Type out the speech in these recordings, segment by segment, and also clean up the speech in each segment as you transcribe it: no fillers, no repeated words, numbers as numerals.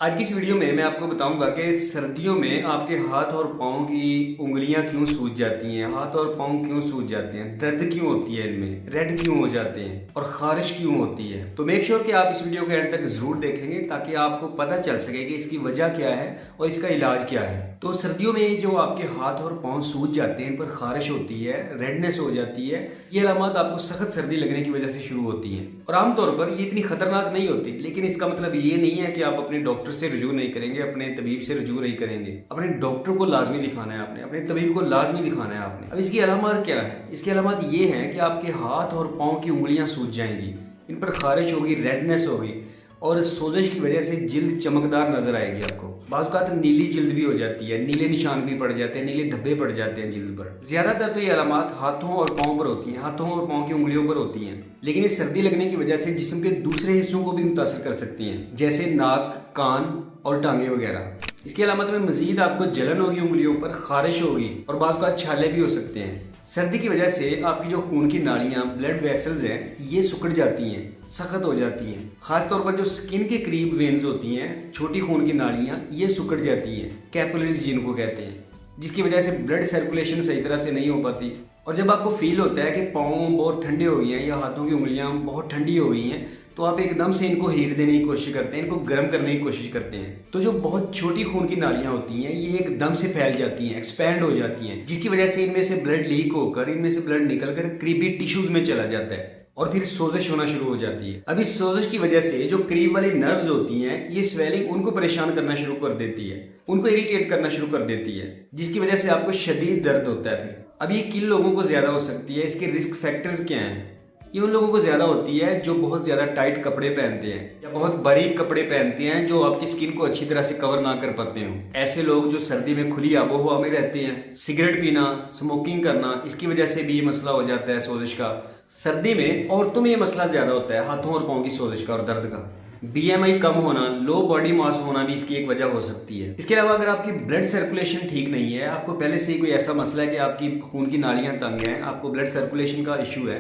आज की इस वीडियो में मैं आपको बताऊंगा कि सर्दियों में आपके हाथ और पाँव की उंगलियां क्यों सूज जाती हैं, हाथ और पाँव क्यों सूज जाते हैं, दर्द क्यों होती है इनमें, रेड क्यों हो जाते हैं और खारिश क्यों होती है। तो मेक श्योर कि आप इस वीडियो के एंड तक जरूर देखेंगे ताकि आपको पता चल सके कि इसकी वजह क्या है और इसका इलाज क्या है। तो सर्दियों में जो आपके हाथ और पाँव सूज जाते हैं, इन पर खारिश होती है, रेडनेस हो जाती है, ये अलामत आपको सख्त सर्दी लगने की वजह से शुरू होती हैं और आमतौर पर ये इतनी खतरनाक नहीं होती। लेकिन इसका मतलब ये नहीं है कि आप अपने डॉक्टर से रजू नहीं करेंगे, अपने तबीब से रजू नहीं करेंगे। अपने डॉक्टर को लाजमी दिखाना है आपने, अपने तबीब को लाजमी दिखाना है आपने। अब इसकी अलामत क्या है? इसकी अलामत ये है कि आपके हाथ और पाँव की उंगलियां सूज जाएंगी, इन पर खारिश होगी, रेडनेस होगी और सोजिश की वजह से जिल्द चमकदार नजर आएगी आपको। बाज़ औक़ात नीली जिल्द भी हो जाती है, नीले निशान भी पड़ जाते हैं, नीले धब्बे पड़ जाते हैं जिल्द पर। ज्यादातर तो ये अलामत हाथों और पाँव पर होती हैं, हाथों और पाँव की उंगलियों पर होती हैं। लेकिन ये सर्दी लगने की वजह से जिस्म के दूसरे हिस्सों को भी मुतासर कर सकती हैं, जैसे नाक, कान और टांगे वगैरह। इसकी अलामत में मजीद आपको जलन होगी, उंगलियों पर खारिश होगी और बाज़ औक़ात छाले भी हो सकते हैं। सर्दी की वजह से आपकी जो खून की नाड़ियां, ब्लड वेसल्स हैं, ये सिकुड़ जाती हैं, सख्त हो जाती हैं। खासतौर पर जो स्किन के करीब वेन्स होती हैं, छोटी खून की नाड़ियां, ये सिकुड़ जाती हैं, कैपिलरीज जिनको कहते हैं, जिसकी वजह से ब्लड सर्कुलेशन सही तरह से नहीं हो पाती। और जब आपको फील होता है कि पाँव बहुत ठंडे हो गए हैं या हाथों की उंगलियां बहुत ठंडी हो गई हैं, तो आप एकदम से इनको हीट देने की कोशिश करते हैं, इनको गर्म करने की कोशिश करते हैं। तो जो बहुत छोटी खून की नालियां होती हैं, ये एकदम से फैल जाती हैं, एक्सपैंड हो जाती हैं, जिसकी वजह से इनमें से ब्लड लीक होकर, इनमें से ब्लड निकलकर करीबी टिश्यूज में चला जाता है और फिर सोजिश होना शुरू हो जाती है। अब इस सोजिश की वजह से जो करीब वाली नर्व्स होती हैं, ये स्वेलिंग उनको परेशान करना शुरू कर देती है, उनको इरिटेट करना शुरू कर देती है, जिसकी वजह से आपको शदीद दर्द होता है। फिर अब ये किन लोगों को ज्यादा हो सकती है, इसके रिस्क फैक्टर्स क्या हैं? ये उन लोगों को ज्यादा होती है जो बहुत ज्यादा टाइट कपड़े पहनते हैं या बहुत बारीक कपड़े पहनते हैं जो आपकी स्किन को अच्छी तरह से कवर ना कर पाते हो। ऐसे लोग जो सर्दी में खुली आबो हवा में रहते हैं, सिगरेट पीना, स्मोकिंग करना, इसकी वजह से भी ये मसला हो जाता है सोजिश का। सर्दी में औरतों में ये मसला ज्यादा होता है, हाथों और पाँव की सोजिश का और दर्द का। BMI कम होना, लो बॉडी मास होना भी इसकी एक वजह हो सकती है। इसके अलावा अगर आपकी ब्लड सर्कुलेशन ठीक नहीं है, आपको पहले से ही कोई ऐसा मसला है कि आपकी खून की नालियां तंग हैं, आपको ब्लड सर्कुलेशन का इश्यू है,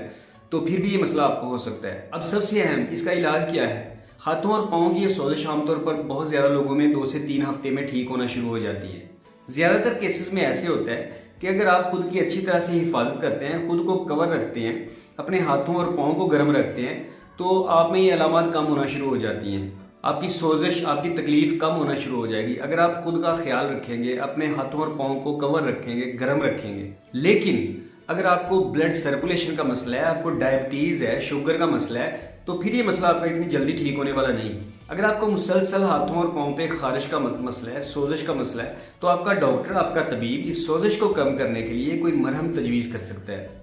तो फिर भी ये मसला आपको हो सकता है। अब सबसे अहम, इसका इलाज क्या है? हाथों और पाँव की ये सोजिश आमतौर पर बहुत ज्यादा लोगों में 2 से 3 हफ्ते में ठीक होना शुरू हो जाती है। ज्यादातर केसेस में ऐसे होता है कि अगर आप खुद की अच्छी तरह से हिफाजत करते हैं, खुद को कवर रखते हैं, अपने हाथों और पाँव को गर्म रखते हैं, तो आप में ये अलामत कम होना शुरू हो जाती हैं। आपकी सोजिश, आपकी तकलीफ कम होना शुरू हो जाएगी अगर आप खुद का ख्याल रखेंगे, अपने हाथों और पाँव को कवर रखेंगे, गर्म रखेंगे। लेकिन अगर आपको ब्लड सर्कुलेशन का मसला है, आपको डायबिटीज है, शुगर का मसला है, तो फिर ये मसला आपका इतनी जल्दी ठीक होने वाला नहीं। अगर आपको मुसलसल हाथों और पाँव पे खारिश का मसला है, सोजिश का मसला है, तो आपका डॉक्टर, आपका तबीब इस सोजिश को कम करने के लिए कोई मरहम तजवीज़ कर सकता है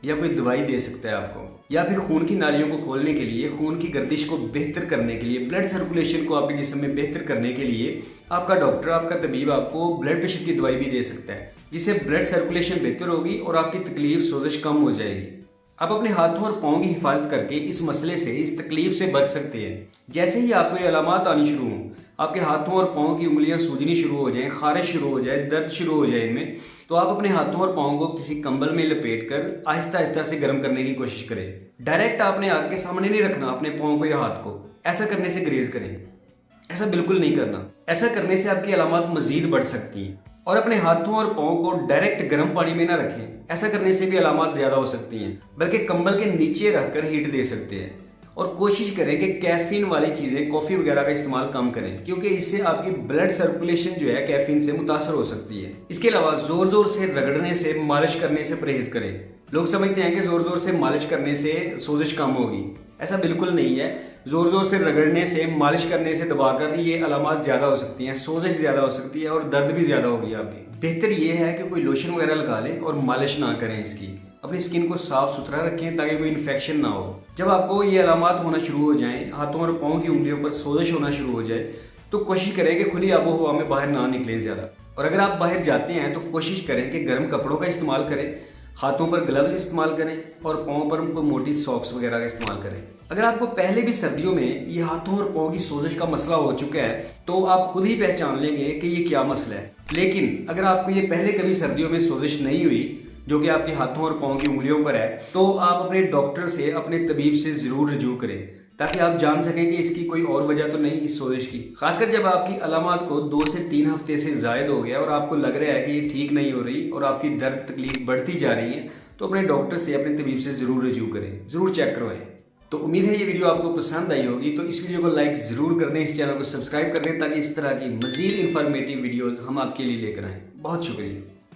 या कोई दवाई दे सकता है आपको, या फिर खून की नालियों को खोलने के लिए, खून की गर्दिश को बेहतर करने के लिए, ब्लड सर्कुलेशन को आपके जिस्म में बेहतर करने के लिए आपका डॉक्टर, आपका तबीब आपको ब्लड प्रेशर की दवाई भी दे सकता है, जिससे ब्लड सर्कुलेशन बेहतर होगी और आपकी तकलीफ, सोजिश कम हो जाएगी। आप अपने हाथों और पाँव की हिफाजत करके इस मसले से, इस तकलीफ से बच सकते हैं। जैसे ही आपको ये अलामत आनी शुरू हों, आपके हाथों और पाँव की उंगलियां सूजनी शुरू हो जाएं, खारिश शुरू हो जाए, दर्द शुरू हो जाए इनमें, तो आप अपने हाथों और पाँव को किसी कंबल में लपेट कर आहिस्ता आहिस्ता से गर्म करने की कोशिश करें। डायरेक्ट आपने आग के सामने नहीं रखना अपने पाँव को या हाथ को, ऐसा करने से ग्रेज करें, ऐसा बिल्कुल नहीं करना। ऐसा करने से आपकी अलामत मजीद बढ़ सकती हैं। और अपने हाथों और पाँव को डायरेक्ट गर्म पानी में ना रखें, ऐसा करने से भी अलामत ज्यादा हो सकती हैं, बल्कि कंबल के नीचे रखकर हीट दे सकते हैं। और कोशिश करें कि कैफीन वाली चीजें, कॉफी वगैरह का इस्तेमाल कम करें, क्योंकि इससे आपकी ब्लड सर्कुलेशन जो है कैफीन से मुतासर हो सकती है। इसके अलावा जोर जोर से रगड़ने से, मालिश करने से परहेज करें। लोग समझते हैं कि जोर जोर से मालिश करने से सोजिश कम होगी, ऐसा बिल्कुल नहीं है। जोर जोर से रगड़ने से, मालिश करने से, दबाकर ये अलामत ज्यादा हो सकती हैं, सोजिश ज्यादा हो सकती है और दर्द भी ज्यादा होगी आपकी। बेहतर ये है कि कोई लोशन वगैरह लगा लें और मालिश ना करें इसकी। अपनी स्किन को साफ सुथरा रखें ताकि कोई इन्फेक्शन ना हो। जब आपको ये अलामत होना शुरू हो जाएं, हाथों और पाँव की उंगलियों पर सोजिश होना शुरू हो जाए, तो कोशिश करें कि खुली आबो हवा में बाहर ना निकलें ज्यादा। और अगर आप बाहर जाते हैं तो कोशिश करें कि गर्म कपड़ों का इस्तेमाल करें, हाथों पर ग्लव्स इस्तेमाल करें और पाँव पर उनको मोटी सॉक्स वगैरह का इस्तेमाल करें। अगर आपको पहले भी सर्दियों में ये हाथों और पाँव की सोजिश का मसला हो चुका है, तो आप खुद ही पहचान लेंगे कि ये क्या मसला है। लेकिन अगर आपको ये पहले कभी सर्दियों में सोजिश नहीं हुई, जो कि आपके हाथों और पाँव की उंगलियों पर है, तो आप अपने डॉक्टर से, अपने तबीब से जरूर रजू करें ताकि आप जान सकें कि इसकी कोई और वजह तो नहीं इस सोजिश की। खासकर जब आपकी अलामत को 2 से 3 हफ्ते से जायद हो गया और आपको लग रहा है कि ये ठीक नहीं हो रही और आपकी दर्द तकलीफ बढ़ती जा रही है, तो अपने डॉक्टर से, अपने तबीब से ज़रूर रजू करें, ज़रूर चेक करवाएं। तो उम्मीद है ये वीडियो आपको पसंद आई होगी। तो इस वीडियो को लाइक ज़रूर कर दें, इस चैनल को सब्सक्राइब कर दें ताकि इस तरह की मज़ीद इंफॉर्मेटिव वीडियोज़ हम आपके लिए लेकर आएँ। बहुत शुक्रिया।